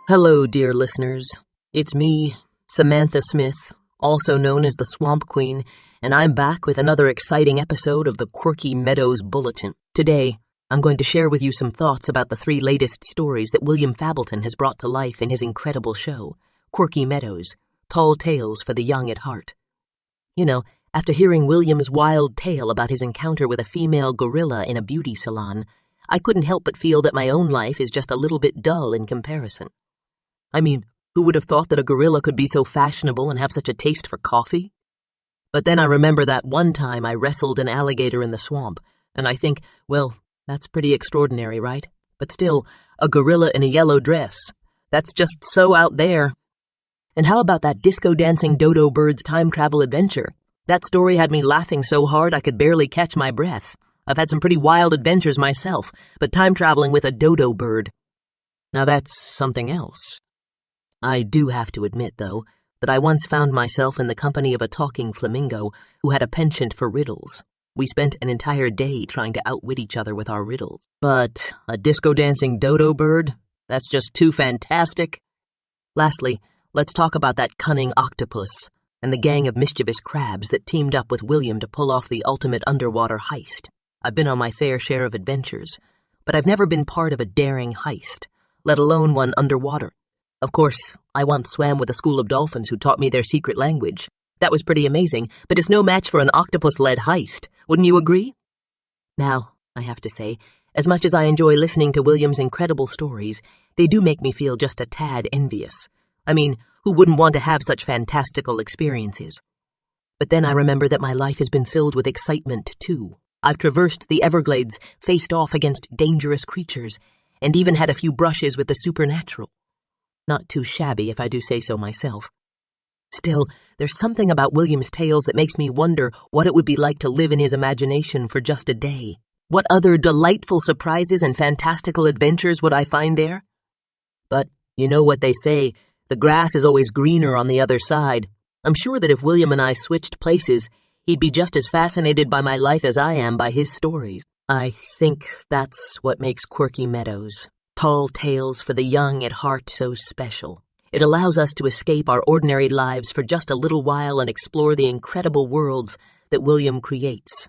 Hello, dear listeners. It's me, Samantha Smith, also known as the Swamp Queen, and I'm back with another exciting episode of the Quirky Meadows Bulletin. Today, I'm going to share with you some thoughts about the 3 latest stories that William Fableton has brought to life in his incredible show, Quirky Meadows, Tall Tales for the Young at Heart. You know, after hearing William's wild tale about his encounter with a female gorilla in a beauty salon, I couldn't help but feel that my own life is just a little bit dull in comparison. I mean, who would have thought that a gorilla could be so fashionable and have such a taste for coffee? But then I remember that one time I wrestled an alligator in the swamp, and I think, well, that's pretty extraordinary, right? But still, a gorilla in a yellow dress. That's just so out there. And how about that disco-dancing dodo bird's time travel adventure? That story had me laughing so hard I could barely catch my breath. I've had some pretty wild adventures myself, but time traveling with a dodo bird. Now that's something else. I do have to admit, though, that I once found myself in the company of a talking flamingo who had a penchant for riddles. We spent an entire day trying to outwit each other with our riddles. But a disco-dancing dodo bird? That's just too fantastic. Lastly, let's talk about that cunning octopus and the gang of mischievous crabs that teamed up with William to pull off the ultimate underwater heist. I've been on my fair share of adventures, but I've never been part of a daring heist, let alone one underwater. Of course, I once swam with a school of dolphins who taught me their secret language. That was pretty amazing, but it's no match for an octopus-led heist. Wouldn't you agree? Now, I have to say, as much as I enjoy listening to William's incredible stories, they do make me feel just a tad envious. I mean, who wouldn't want to have such fantastical experiences? But then I remember that my life has been filled with excitement, too. I've traversed the Everglades, faced off against dangerous creatures, and even had a few brushes with the supernatural. Not too shabby, if I do say so myself. Still, there's something about William's tales that makes me wonder what it would be like to live in his imagination for just a day. What other delightful surprises and fantastical adventures would I find there? But you know what they say, the grass is always greener on the other side. I'm sure that if William and I switched places, he'd be just as fascinated by my life as I am by his stories. I think that's what makes Quirky Meadows, Tall Tales for the Young at Heart, so special. It allows us to escape our ordinary lives for just a little while and explore the incredible worlds that William creates.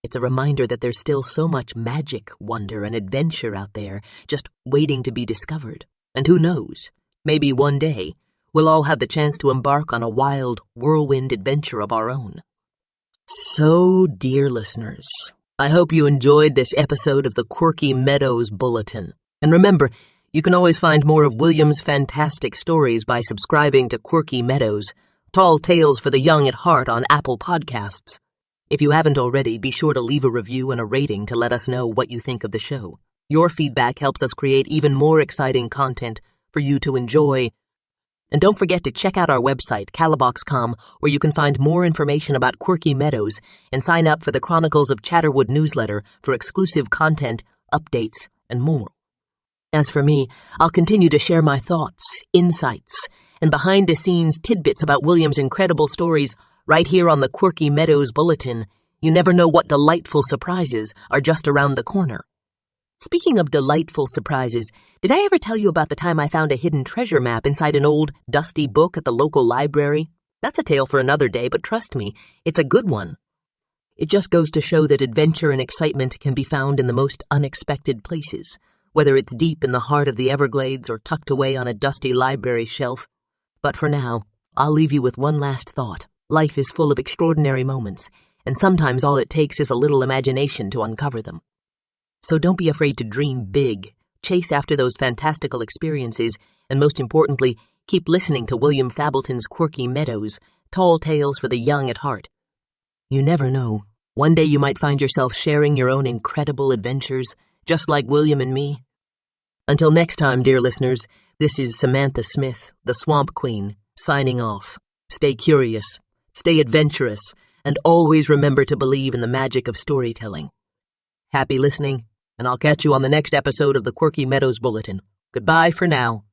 It's a reminder that there's still so much magic, wonder, and adventure out there just waiting to be discovered. And who knows, maybe one day we'll all have the chance to embark on a wild, whirlwind adventure of our own. So, dear listeners, I hope you enjoyed this episode of the Quirky Meadows Bulletin. And remember, you can always find more of William's fantastic stories by subscribing to Quirky Meadows, Tall Tales for the Young at Heart on Apple Podcasts. If you haven't already, be sure to leave a review and a rating to let us know what you think of the show. Your feedback helps us create even more exciting content for you to enjoy. And don't forget to check out our website, Calabox.com, where you can find more information about Quirky Meadows and sign up for the Chronicles of Chatterwood newsletter for exclusive content, updates, and more. As for me, I'll continue to share my thoughts, insights, and behind-the-scenes tidbits about William's incredible stories right here on the Quirky Meadows Bulletin. You never know what delightful surprises are just around the corner. Speaking of delightful surprises, did I ever tell you about the time I found a hidden treasure map inside an old, dusty book at the local library? That's a tale for another day, but trust me, it's a good one. It just goes to show that adventure and excitement can be found in the most unexpected places, whether it's deep in the heart of the Everglades or tucked away on a dusty library shelf. But for now, I'll leave you with one last thought. Life is full of extraordinary moments, and sometimes all it takes is a little imagination to uncover them. So don't be afraid to dream big, chase after those fantastical experiences, and most importantly, keep listening to William Fableton's Quirky Meadows, Tall Tales for the Young at Heart. You never know. One day you might find yourself sharing your own incredible adventures, just like William and me. Until next time, dear listeners, this is Samantha Smith, the Swamp Queen, signing off. Stay curious, stay adventurous, and always remember to believe in the magic of storytelling. Happy listening, and I'll catch you on the next episode of the Quirky Meadows Bulletin. Goodbye for now.